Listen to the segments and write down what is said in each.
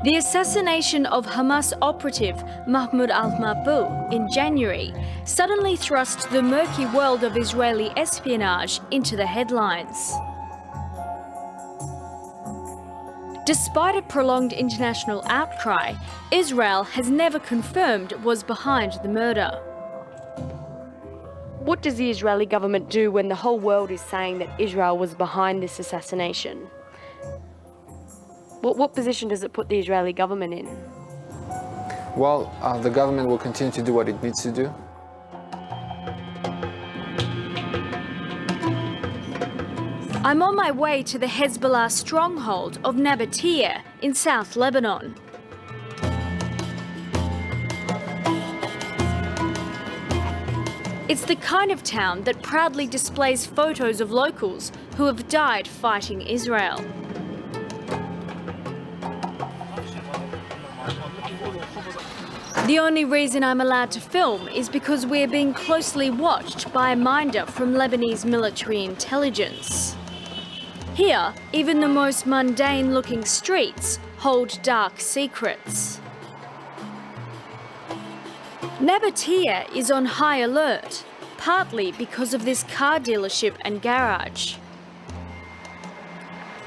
The assassination of Hamas operative Mahmoud al-Mabhouh in January suddenly thrust the murky world of Israeli espionage into the headlines. Despite a prolonged international outcry, Israel has never confirmed was behind the murder. What does the Israeli government do when the whole world is saying that Israel was behind this assassination? What position does it put the Israeli government in? Well, the government will continue to do what it needs to do. I'm on my way to the Hezbollah stronghold of Nabatieh in South Lebanon. It's the kind of town that proudly displays photos of locals who have died fighting Israel. The only reason I'm allowed to film is because we're being closely watched by a minder from Lebanese military intelligence. Here, even the most mundane-looking streets hold dark secrets. Nabatieh is on high alert, partly because of this car dealership and garage.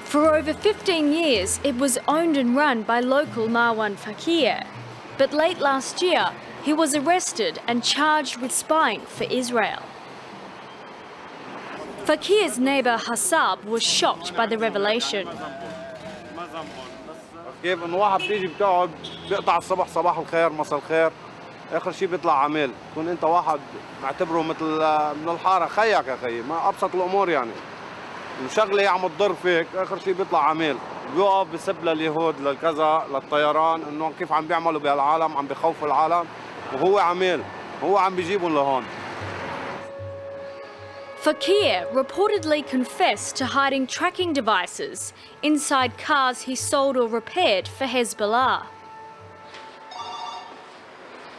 For over 15 years, it was owned and run by local Marwan Fakir. But late last year, he was arrested and charged with spying for Israel. Fakir's neighbour Hassab was shocked by the revelation. كيف انه واحد بيجي بتقعد بيقطع الصبح صباح الخير مساء الخير اخر شيء بيطلع عميل تكون انت واحد معتبره مثل من الحاره خيك يا خيي ما ابسط الامور يعني وشغله عم تضر فيك اخر شيء بيطلع عميل بيوقف بسب لليهود للكذا للطيران انه كيف عم بيعملوا بهالعالم عم بيخوفوا العالم وهو عميل هو عم بيجيبهم لهون. Fakir reportedly confessed to hiding tracking devices inside cars he sold or repaired for Hezbollah.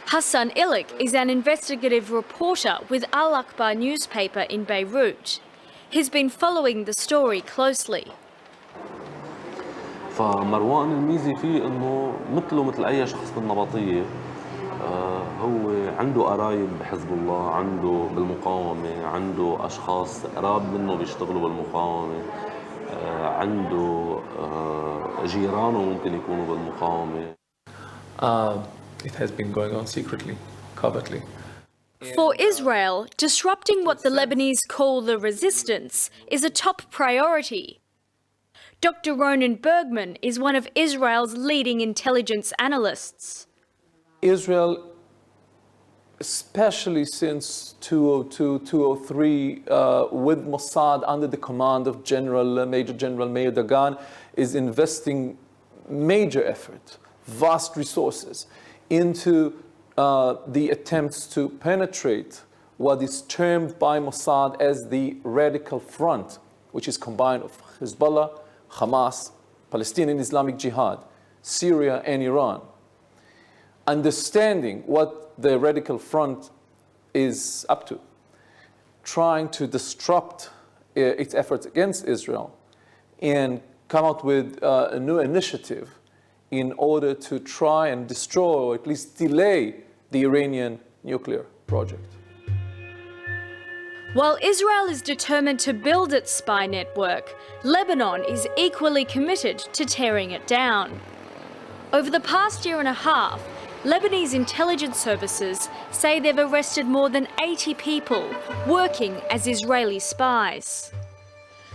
Hassan Ilik is an investigative reporter with Al Akbar newspaper in Beirut. He's been following the story closely. فمروان الميزي فيه انه مثله مثل اي شخص بالنبطيه هو عنده قرايب بحزب الله، عنده بالمقاومه، عنده اشخاص قراب منه بيشتغلوا بالمقاومه، عنده جيرانه ممكن يكونوا بالمقاومه. It has been going on secretly, covertly. For Israel, disrupting what the Lebanese call the resistance is a top priority. Dr. Ronan Bergman is one of Israel's leading intelligence analysts. Israel, especially since 2002, 2003, with Mossad under the command of Major General Meir Dagan, is investing major effort, vast resources into the attempts to penetrate what is termed by Mossad as the radical front, which is combined of Hezbollah, Hamas, Palestinian Islamic Jihad, Syria and Iran. Understanding what the radical front is up to, trying to disrupt its efforts against Israel and come out with a new initiative in order to try and destroy or at least delay the Iranian nuclear project. While Israel is determined to build its spy network, Lebanon is equally committed to tearing it down. Over the past year and a half, Lebanese intelligence services say they've arrested more than 80 people working as Israeli spies.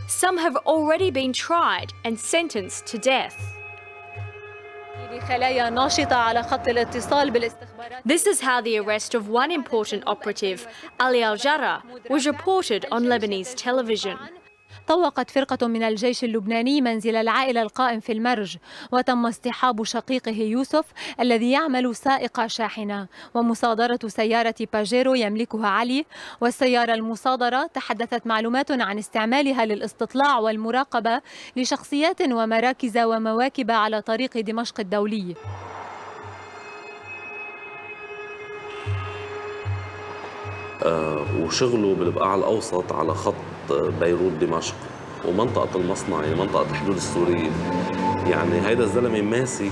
Some have already been tried and sentenced to death. This is how the arrest of one important operative, Ali al-Jarrah, was reported on Lebanese television. طوقت فرقة من الجيش اللبناني منزل العائلة القائم في المرج، وتم اصطحاب شقيقه يوسف الذي يعمل سائق شاحنة، ومصادرة سيارة باجيرو يملكها علي. والسيارة المصادرة تحدثت معلومات عن استعمالها للاستطلاع والمراقبة لشخصيات ومراكز ومواكب على طريق دمشق الدولي. وشغله بالبقاع الأوسط على خط بيروت دمشق ومنطقة المصنع، منطقة الحدود السورية. يعني هيدا الزلمة ماسك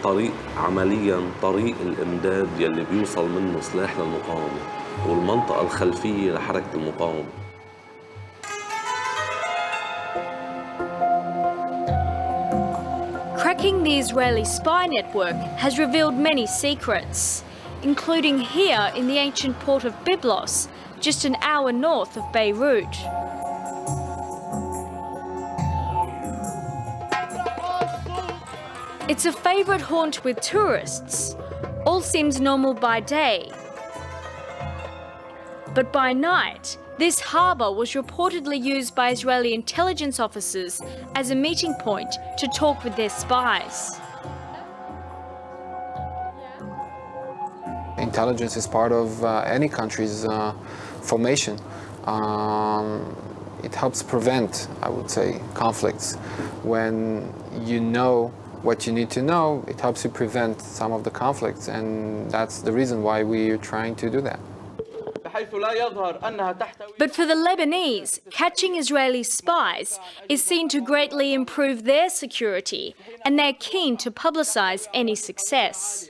طريق عمليا طريق الإمداد يلي بيوصل منه سلاح للمقاومة والمنطقة الخلفية لحركة المقاومة. Cracking the Israeli spy network has revealed many secrets, including here in the ancient port of Byblos, just an hour north of Beirut. It's a favourite haunt with tourists. All seems normal by day. But by night, this harbour was reportedly used by Israeli intelligence officers as a meeting point to talk with their spies. Intelligence is part of any country's formation. It helps prevent, I would say, conflicts. When you know what you need to know, it helps you prevent some of the conflicts, and that's the reason why we're trying to do that. But for the Lebanese, catching Israeli spies is seen to greatly improve their security, and they're keen to publicise any success.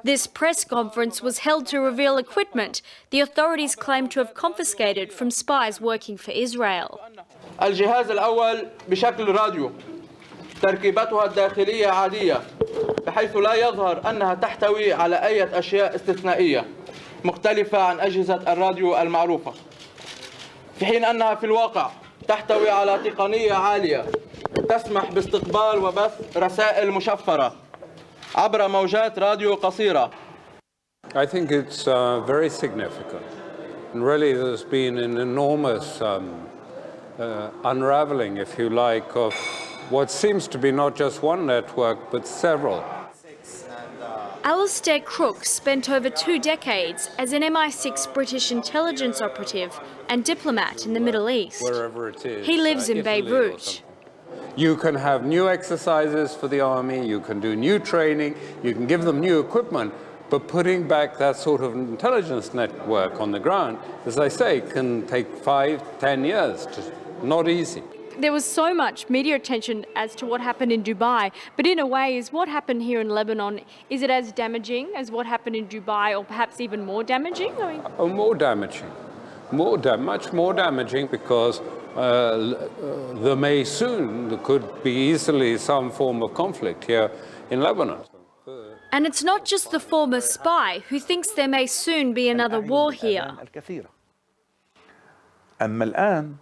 This press conference was held to reveal equipment the authorities claim to have confiscated from spies working for Israel. الجهاز الأول بشكل راديو تركيبتها الداخلية عادية بحيث لا يظهر أنها تحتوي على أي أشياء استثنائية مختلفة عن أجهزة الراديو المعروفة، في حين أنها في الواقع تحتوي على تقنية عالية تسمح باستقبال وبث رسائل مشفرة عبر موجات راديو قصيرة. I think it's very significant. And really there's been an enormous unravelling, if you like, of what seems to be not just one network, but several. Alistair Crooke spent over 2 decades as an MI6 British intelligence operative and diplomat in the Middle East. Wherever it is. He lives in Italy Beirut. You can have new exercises for the army, you can do new training, you can give them new equipment, but putting back that sort of intelligence network on the ground, as I say, can take 5, 10 years. Just not easy. There was so much media attention as to what happened in Dubai, but in a way, is what happened here in Lebanon, is it as damaging as what happened in Dubai, or perhaps even more damaging? More damaging. Much more damaging, because there may soon, there could be easily some form of conflict here in Lebanon. And it's not just the former spy who thinks there may soon be another war here. أما الآن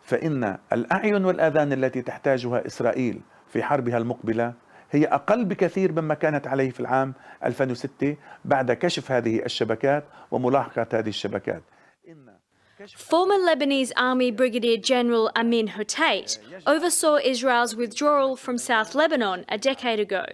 فإن الأعين والآذان التي تحتاجها إسرائيل في حربها المقبلة هي أقل بكثير مما كانت عليه في العام 2006 بعد كشف هذه الشبكات وملاحقة هذه الشبكات. Former Lebanese Army Brigadier General Amin Hotait oversaw Israel's withdrawal from South Lebanon a decade ago.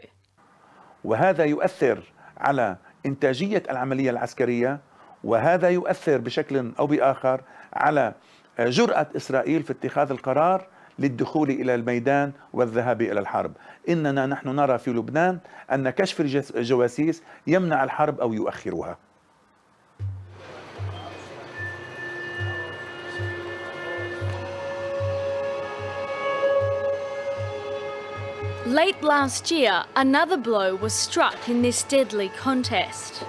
وهذا يؤثر على إنتاجية العملية العسكرية، وهذا يؤثر بشكل أو بآخر على جرأة إسرائيل في اتخاذ القرار للدخول إلى الميدان والذهاب إلى الحرب. إننا نحن نرى في لبنان أن كشف الجواسيس يمنع الحرب أو يؤخرها. Late last year, another blow was struck in this deadly contest.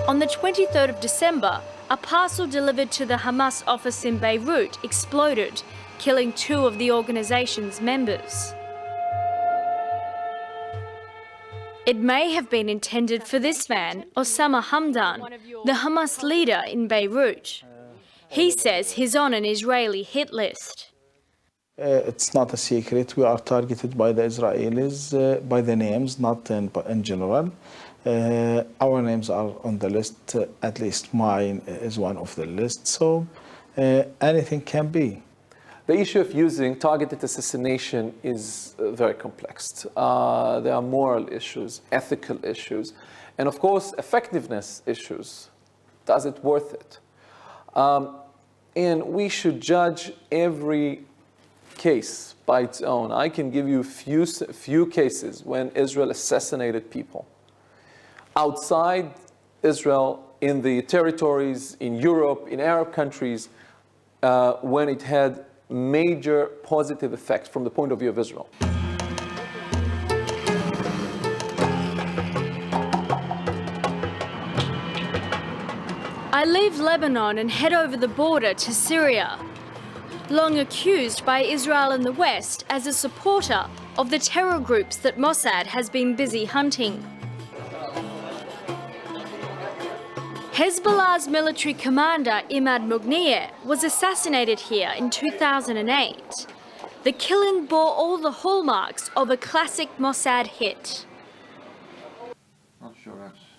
On the 23rd of December, a parcel delivered to the Hamas office in Beirut exploded, killing 2 of the organisation's members. It may have been intended for this man, Osama Hamdan, the Hamas leader in Beirut. He says he's on an Israeli hit list. It's not a secret. We are targeted by the Israelis by the names, not in general. Our names are on the list, at least mine is one of the lists, so anything can be. The issue of using targeted assassination is very complex. There are moral issues, ethical issues, and of course, effectiveness issues. Does it worth it? And we should judge every case by its own. I can give you few cases when Israel assassinated people. Outside Israel, in the territories, in Europe, in Arab countries, when it had major positive effects from the point of view of Israel. I leave Lebanon and head over the border to Syria, long accused by Israel and the West as a supporter of the terror groups that Mossad has been busy hunting. Hezbollah's military commander Imad Mughniyeh was assassinated here in 2008. The killing bore all the hallmarks of a classic Mossad hit.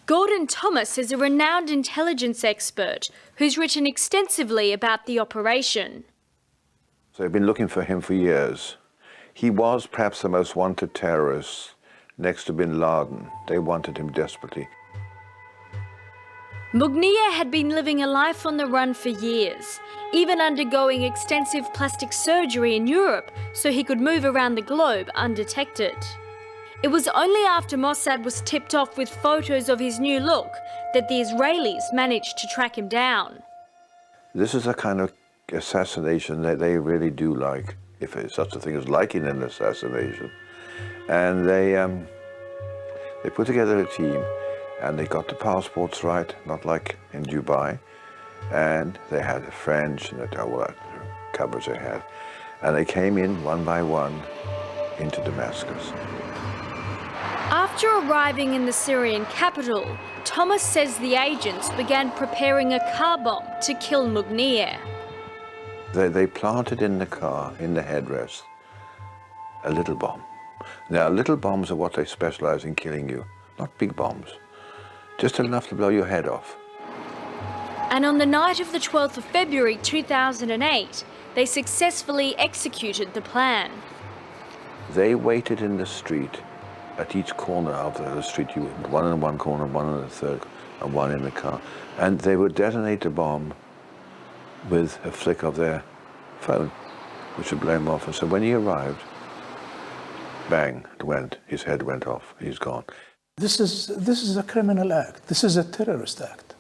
Gordon Thomas is a renowned intelligence expert who's written extensively about the operation. So they've been looking for him for years. He was perhaps the most wanted terrorist next to bin Laden. They wanted him desperately. Mughniyeh had been living a life on the run for years, even undergoing extensive plastic surgery in Europe so he could move around the globe undetected. It was only after Mossad was tipped off with photos of his new look that the Israelis managed to track him down. This is a kind of assassination that they really do like, if there's such a thing as liking an assassination. And they put together a team, and they got the passports right, not like in Dubai. And they had the French and all that covers they had. And they came in one by one into Damascus. After arriving in the Syrian capital, Thomas says the agents began preparing a car bomb to kill Mughniyeh. They planted in the car, in the headrest, a little bomb. Now, little bombs are what they specialize in killing you, not big bombs. Just enough to blow your head off. And on the night of the 12th of February 2008, they successfully executed the plan. They waited in the street at each corner of the street, one in one corner, one in the third, and one in the car. And they would detonate the bomb with a flick of their phone, which would blow him off. And so when he arrived, bang, it went, his head went off, he's gone. This is a criminal act. This is a terrorist act.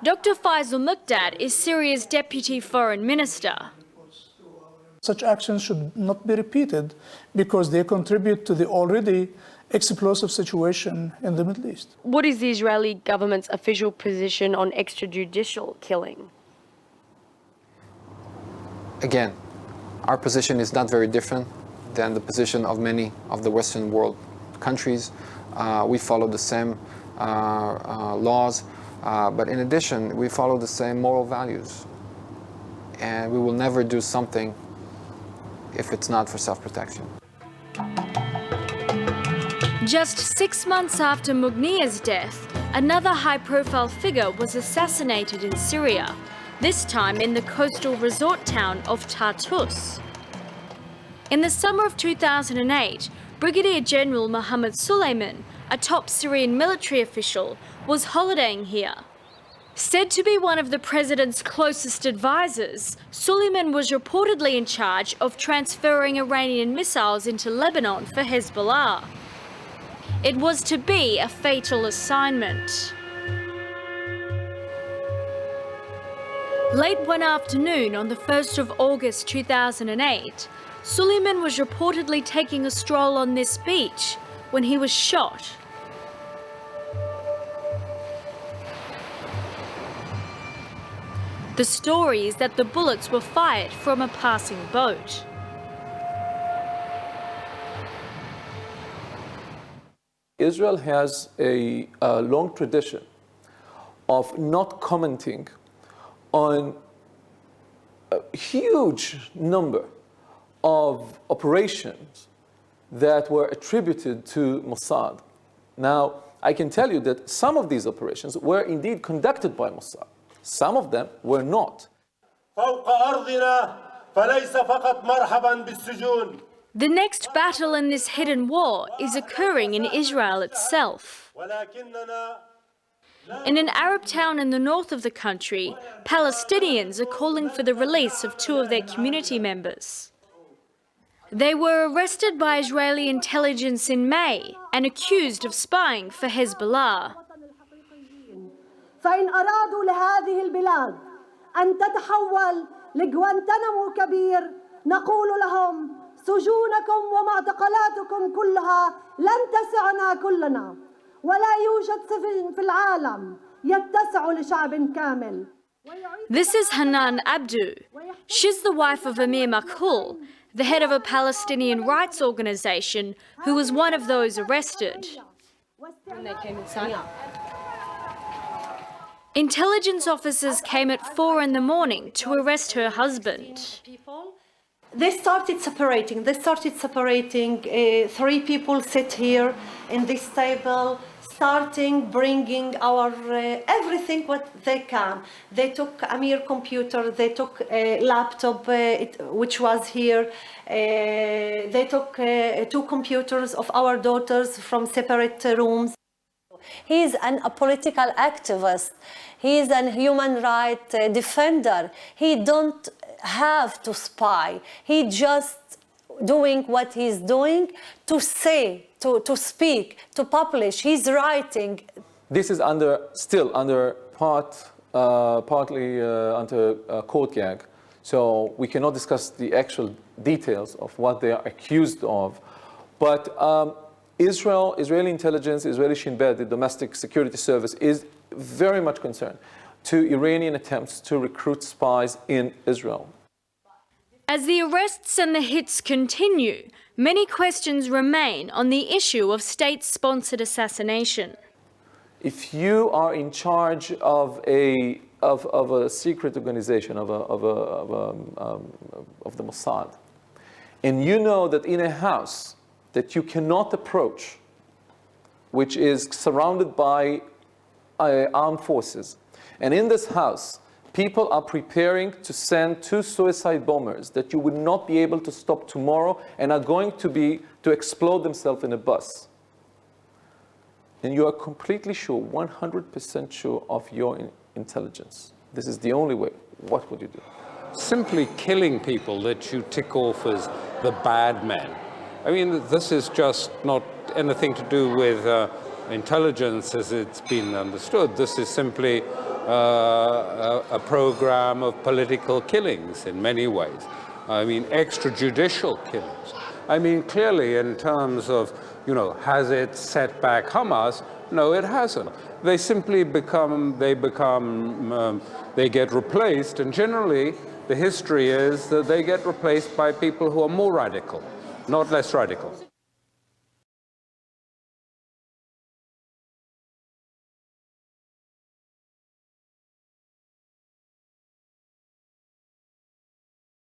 Dr Mekdad is Syria's Deputy Foreign Minister. Such actions should not be repeated because they contribute to the already explosive situation in the Middle East. What is the Israeli government's official position on extrajudicial killing? Again, our position is not very different than the position of many of the Western world countries. We follow the same laws, but in addition, we follow the same moral values. And we will never do something if it's not for self-protection. Just 6 months after Mughniyeh's death, another high-profile figure was assassinated in Syria, this time in the coastal resort town of Tartus. In the summer of 2008, Brigadier General Mohammed Suleiman, a top Syrian military official, was holidaying here. Said to be one of the president's closest advisors, Suleiman was reportedly in charge of transferring Iranian missiles into Lebanon for Hezbollah. It was to be a fatal assignment. Late one afternoon on the 1st of August 2008, Suleiman was reportedly taking a stroll on this beach when he was shot. The story is that the bullets were fired from a passing boat. Israel has a long tradition of not commenting on a huge number of operations that were attributed to Mossad. Now, I can tell you that some of these operations were indeed conducted by Mossad. Some of them were not. The next battle in this hidden war is occurring in Israel itself. In an Arab town in the north of the country, Palestinians are calling for the release of 2 of their community members. They were arrested by Israeli intelligence in May and accused of spying for Hezbollah. فإن أرادوا لهذه البلاد أن تتحول لغوانتنامو كبير نقول لهم سجونكم ومعتقلاتكم كلها لن تسعنا كلنا ولا يوجد سجن في العالم يتسع لشعب كامل. This is Hanan Abdu. She's the wife of Amir Makhul, the head of a Palestinian rights organisation who was one of those arrested. When they came inside. Intelligence officers came at 4 in the morning to arrest her husband. They started separating. Three people sit here in this table, starting bringing our everything what they can. They took Amir computer, they took a laptop which was here. They took 2 computers of our daughters from separate rooms. He's a political activist. He's a human rights defender. He don't have to spy. He just doing what he's doing to say, to speak, to publish. He's writing. This is still under partly under court gag. So we cannot discuss the actual details of what they are accused of. But Israeli intelligence, Israeli Shin Bet, the domestic security service, is very much concerned to Iranian attempts to recruit spies in Israel. As the arrests and the hits continue, many questions remain on the issue of state-sponsored assassination. If you are in charge of a secret organization, of the Mossad, and you know that in a house that you cannot approach, which is surrounded by armed forces, and in this house, people are preparing to send 2 suicide bombers that you would not be able to stop tomorrow and are going to explode themselves in a bus. And you are completely sure, 100% sure of your intelligence. This is the only way. What would you do? Simply killing people that you tick off as the bad men. I mean, this is just not anything to do with intelligence as it's been understood. This is simply a program of political killings in many ways. I mean, extrajudicial killings. I mean, clearly in terms of, has it set back Hamas? No, it hasn't. They simply they get replaced, and generally the history is that they get replaced by people who are more radical, not less radical.